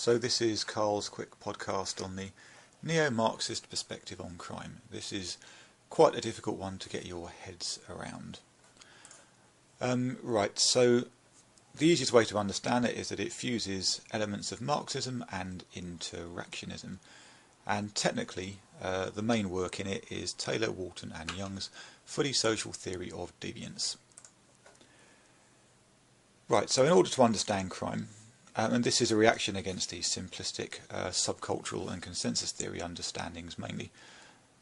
So this is Carl's quick podcast on the Neo-Marxist perspective on crime. This is quite a difficult one to get your heads around. So the easiest way to understand it is that it fuses elements of Marxism and Interactionism. And technically, the main work in it is Taylor, Walton and Young's Fully Social Theory of Deviance. Right, so in order to understand crime, and this is a reaction against these simplistic subcultural and consensus theory understandings mainly,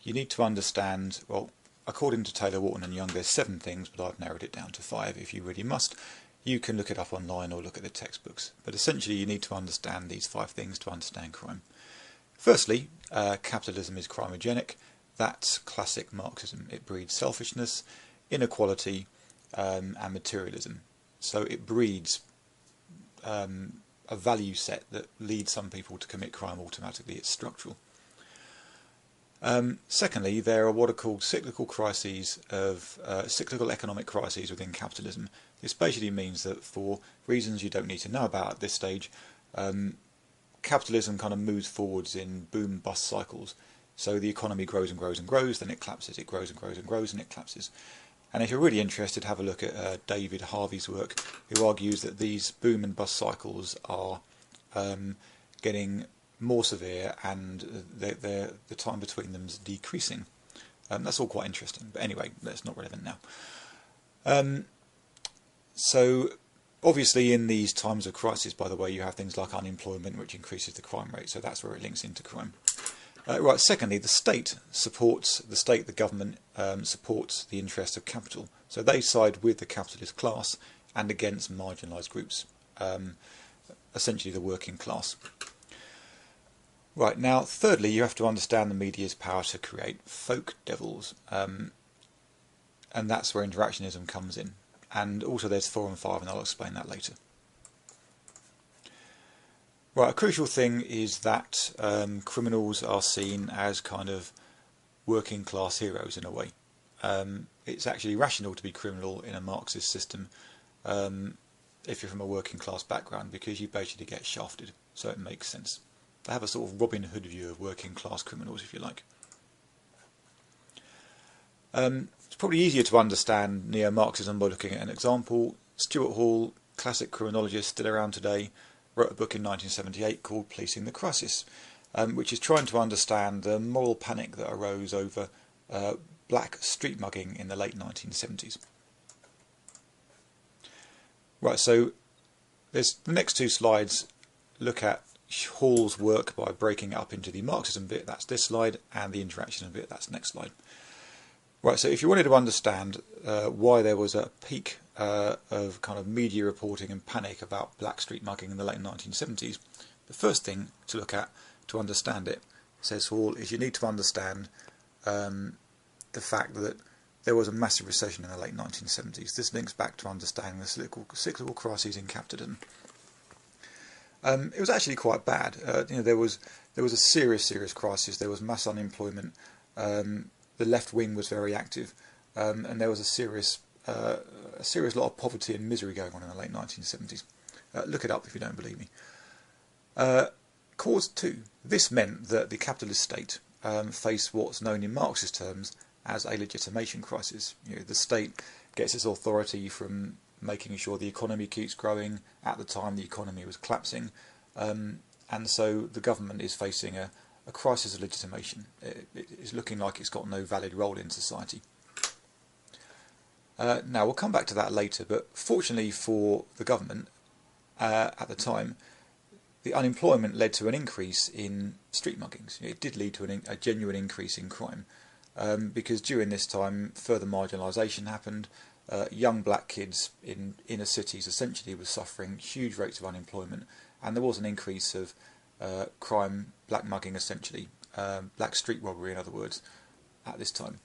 you need to understand, well, according to Taylor, Walton and Young, there's 7 things, but I've narrowed it down to 5 if you really must. You can look it up online or look at the textbooks. But essentially you need to understand these 5 things to understand crime. Firstly, capitalism is crimogenic. That's classic Marxism. It breeds selfishness, inequality and materialism. So it breeds a value set that leads some people to commit crime automatically. It's structural. Secondly, there are what are called cyclical crises of cyclical economic crises within capitalism. This basically means that for reasons you don't need to know about at this stage, capitalism kind of moves forwards in boom and bust cycles. So the economy grows and grows and grows, then it collapses, it grows and grows and grows, and it collapses. And if you're really interested, have a look at David Harvey's work, who argues that these boom and bust cycles are getting more severe and the time between them is decreasing. That's all quite interesting, but anyway, that's not relevant now. So obviously in these times of crisis, by the way, you have things like unemployment, which increases the crime rate, so that's where it links into crime. Secondly, the government supports the interests of capital. So they side with the capitalist class and against marginalised groups, essentially the working class. Right, now thirdly, you have to understand the media's power to create folk devils, and that's where interactionism comes in. And also there's 4 and 5, and I'll explain that later. Right, a crucial thing is that criminals are seen as kind of working class heroes in a way. It's actually rational to be criminal in a Marxist system if you're from a working class background, because you basically get shafted, so it makes sense. They have a sort of Robin Hood view of working class criminals, if you like. It's probably easier to understand Neo-Marxism by looking at an example. Stuart Hall, classic criminologist, still around today, wrote a book in 1978 called Policing the Crisis, which is trying to understand the moral panic that arose over black street mugging in the late 1970s. Right, so the next 2 slides look at Hall's work by breaking it up into the Marxism bit, that's this slide, and the Interactionism bit, that's the next slide. Right, so if you wanted to understand why there was a peak of kind of media reporting and panic about black street mugging in the late 1970s, the first thing to look at to understand it, says Hall, is you need to understand the fact that there was a massive recession in the late 1970s. This links back to understanding the cyclical crises in capitalism. It was actually quite bad. There was a serious crisis. There was mass unemployment. The left wing was very active, and there was a serious lot of poverty and misery going on in the late 1970s. Look it up if you don't believe me. Cause 2. This meant that the capitalist state faced what's known in Marxist terms as a legitimation crisis. The state gets its authority from making sure the economy keeps growing. At the time, the economy was collapsing, and so the government is facing a crisis of legitimation. It's looking like it's got no valid role in society. Now, we'll come back to that later, but fortunately for the government, at the time, the unemployment led to an increase in street muggings. It did lead to a genuine increase in crime, because during this time, further marginalisation happened. Young black kids in inner cities essentially were suffering huge rates of unemployment, and there was an increase of crime, black mugging essentially, black street robbery in other words, at this time.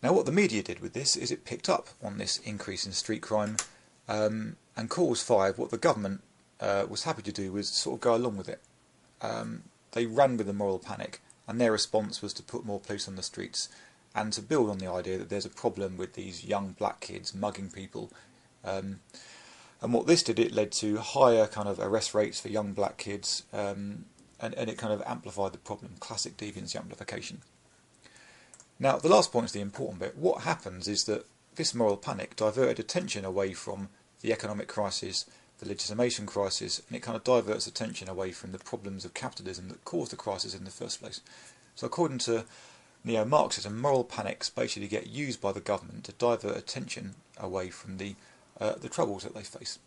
Now what the media did with this is it picked up on this increase in street crime, and cause 5, what the government was happy to do was sort of go along with it. They ran with the moral panic, and their response was to put more police on the streets and to build on the idea that there's a problem with these young black kids mugging people. And what this did, it led to higher kind of arrest rates for young black kids, and it kind of amplified the problem, classic deviancy amplification. Now, the last point is the important bit. What happens is that this moral panic diverted attention away from the economic crisis, the legitimation crisis, and it kind of diverts attention away from the problems of capitalism that caused the crisis in the first place. So according to Neo-Marxism, moral panics basically get used by the government to divert attention away from the troubles that they face.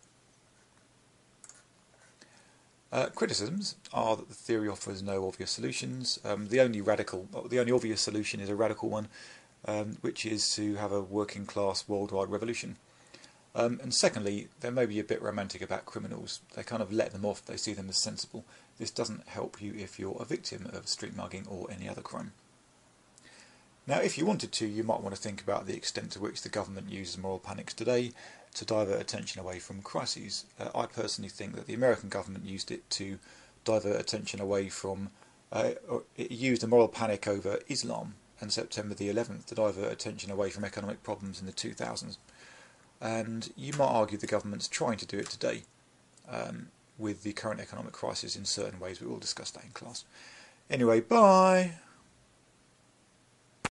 Criticisms are that the theory offers no obvious solutions. The only obvious solution is a radical one, which is to have a working class worldwide revolution. And secondly, they may be a bit romantic about criminals. They kind of let them off, they see them as sensible. This doesn't help you if you're a victim of street mugging or any other crime. Now, if you wanted to, you might want to think about the extent to which the government uses moral panics today to divert attention away from crises. I personally think that the American government used it to divert attention away from, it used a moral panic over Islam and September the 11th to divert attention away from economic problems in the 2000s. And you might argue the government's trying to do it today with the current economic crisis in certain ways. We will discuss that in class. Anyway, bye!